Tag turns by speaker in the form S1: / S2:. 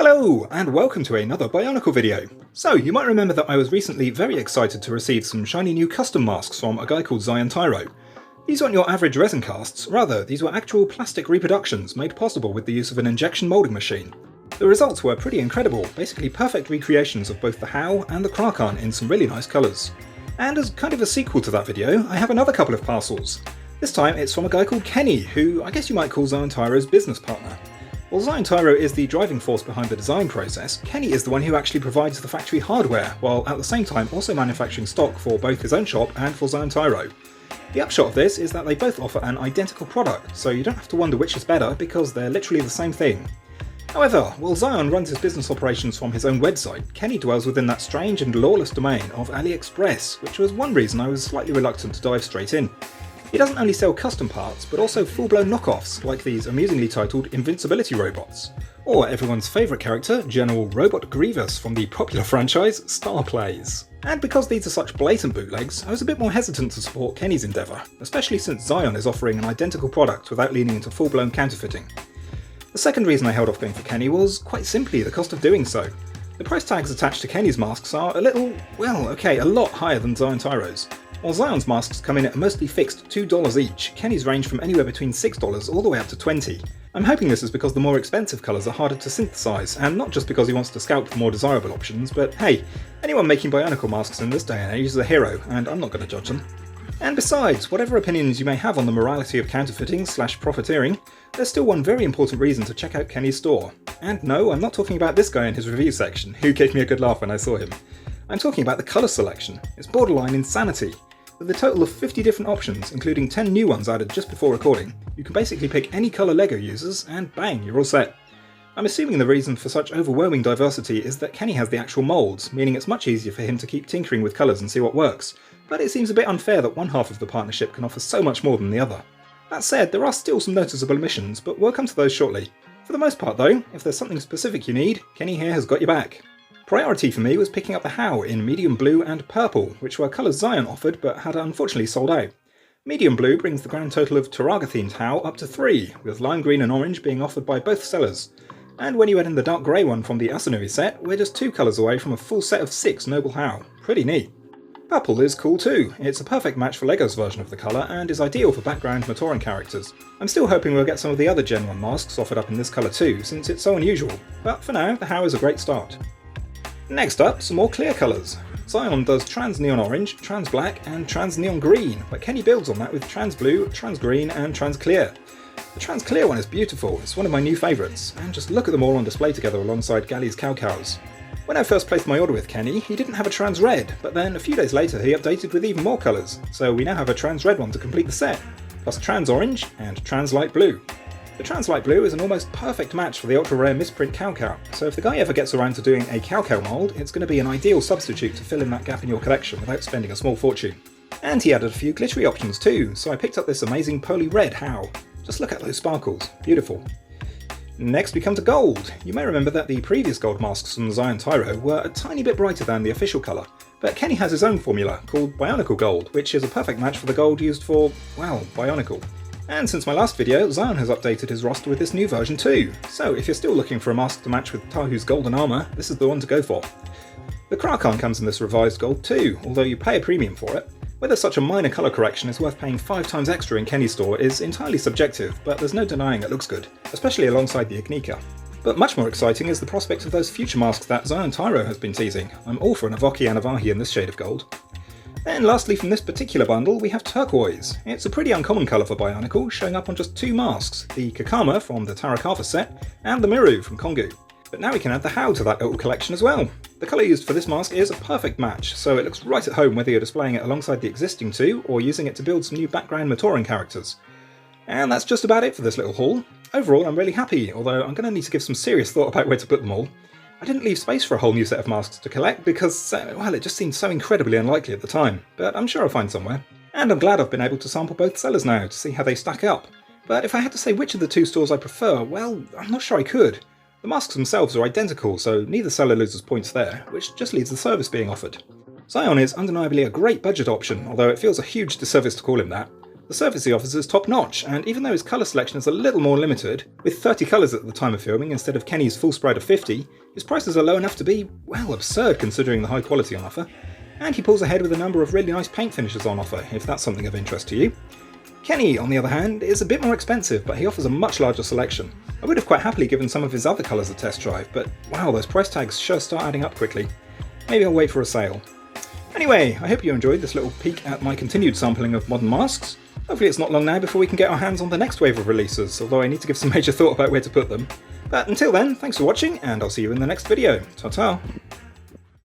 S1: Hello, and welcome to another Bionicle video. So, you might remember that I was recently very excited to receive some shiny new custom masks from a guy called Zion Tyro. These weren't your average resin casts, rather these were actual plastic reproductions made possible with the use of an injection moulding machine. The results were pretty incredible, basically perfect recreations of both the How and the Kraken in some really nice colours. And as kind of a sequel to that video, I have another couple of parcels. This time it's from a guy called Kenny, who I guess you might call Zion Tyro's business partner. While Zion Tyro is the driving force behind the design process, Kenny is the one who actually provides the factory hardware, while at the same time also manufacturing stock for both his own shop and for Zion Tyro. The upshot of this is that they both offer an identical product, so you don't have to wonder which is better because they're literally the same thing. However, while Zion runs his business operations from his own website, Kenny dwells within that strange and lawless domain of AliExpress, which was one reason I was slightly reluctant to dive straight in. He doesn't only sell custom parts, but also full-blown knockoffs, like these amusingly titled Invincibility robots. Or everyone's favourite character, General Robot Grievous from the popular franchise Star Plays. And because these are such blatant bootlegs, I was a bit more hesitant to support Kenny's endeavour, especially since Zion is offering an identical product without leaning into full-blown counterfeiting. The second reason I held off going for Kenny was, quite simply, the cost of doing so. The price tags attached to Kenny's masks are a lot higher than Zion Tyro's. While Zion's masks come in at a mostly fixed $2 each, Kenny's range from anywhere between $6 all the way up to $20. I'm hoping this is because the more expensive colours are harder to synthesise, and not just because he wants to scalp for more desirable options, but hey, anyone making Bionicle masks in this day and age is a hero, and I'm not going to judge them. And besides, whatever opinions you may have on the morality of counterfeiting/profiteering, there's still one very important reason to check out Kenny's store. And no, I'm not talking about this guy in his review section, who gave me a good laugh when I saw him. I'm talking about the colour selection. It's borderline insanity. With a total of 50 different options, including 10 new ones added just before recording, you can basically pick any colour LEGO users and bang, you're all set. I'm assuming the reason for such overwhelming diversity is that Kenny has the actual moulds, meaning it's much easier for him to keep tinkering with colours and see what works, but it seems a bit unfair that one half of the partnership can offer so much more than the other. That said, there are still some noticeable omissions, but we'll come to those shortly. For the most part though, if there's something specific you need, Kenny here has got your back. Priority for me was picking up the How in medium blue and purple, which were colours Zion offered but had unfortunately sold out. Medium blue brings the grand total of Taraga themed How up to 3, with lime green and orange being offered by both sellers. And when you add in the dark grey one from the Asanui set, we're just 2 colours away from a full set of 6 noble How. Pretty neat. Purple is cool too. It's a perfect match for LEGO's version of the colour and is ideal for background Matoran characters. I'm still hoping we'll get some of the other Gen 1 masks offered up in this colour too, since it's so unusual, but for now the How is a great start. Next up, some more clear colours. Zion does trans neon orange, trans black and trans neon green, but Kenny builds on that with trans blue, trans green and trans clear. The trans clear one is beautiful, it's one of my new favourites, and just look at them all on display together alongside Gally's cows. When I first placed my order with Kenny, he didn't have a trans red, but then a few days later he updated with even more colours, so we now have a trans red one to complete the set, plus trans orange and trans light blue. The trans light blue is an almost perfect match for the ultra rare misprint cow, so if the guy ever gets around to doing a cow mould, it's going to be an ideal substitute to fill in that gap in your collection without spending a small fortune. And he added a few glittery options too, so I picked up this amazing poly red How. Just look at those sparkles, beautiful. Next we come to gold. You may remember that the previous gold masks from Zion Tyro were a tiny bit brighter than the official colour, but Kenny has his own formula called Bionicle Gold, which is a perfect match for the gold used for, well, Bionicle. And since my last video, Zion has updated his roster with this new version too, so if you're still looking for a mask to match with Tahu's golden armour, this is the one to go for. The Kraken comes in this revised gold too, although you pay a premium for it. Whether such a minor colour correction is worth paying 5 times extra in Kenny's store is entirely subjective, but there's no denying it looks good, especially alongside the Ignika. But much more exciting is the prospect of those future masks that Zion Tyro has been teasing. I'm all for an Avoki and Avahi in this shade of gold. Then lastly from this particular bundle we have turquoise. It's a pretty uncommon colour for Bionicle, showing up on just 2 masks, the Kakama from the Tarakava set and the Miru from Kongu. But now we can add the How to that little collection as well. The colour used for this mask is a perfect match, so it looks right at home whether you're displaying it alongside the existing 2 or using it to build some new background Matoran characters. And that's just about it for this little haul. Overall I'm really happy, although I'm going to need to give some serious thought about where to put them all. I didn't leave space for a whole new set of masks to collect because, well, it just seemed so incredibly unlikely at the time, but I'm sure I'll find somewhere. And I'm glad I've been able to sample both sellers now to see how they stack up. But if I had to say which of the 2 stores I prefer, well, I'm not sure I could. The masks themselves are identical, so neither seller loses points there, which just leaves the service being offered. Zion is undeniably a great budget option, although it feels a huge disservice to call him that. The service he offers is top notch, and even though his colour selection is a little more limited, with 30 colours at the time of filming instead of Kenny's full sprite of 50, his prices are low enough to be, well, absurd considering the high quality on offer. And he pulls ahead with a number of really nice paint finishes on offer, if that's something of interest to you. Kenny, on the other hand, is a bit more expensive, but he offers a much larger selection. I would have quite happily given some of his other colours a test drive, but wow, those price tags sure start adding up quickly. Maybe I'll wait for a sale. Anyway, I hope you enjoyed this little peek at my continued sampling of modern masks. Hopefully it's not long now before we can get our hands on the next wave of releases, although I need to give some major thought about where to put them. But until then, thanks for watching, and I'll see you in the next video. Ta-ta!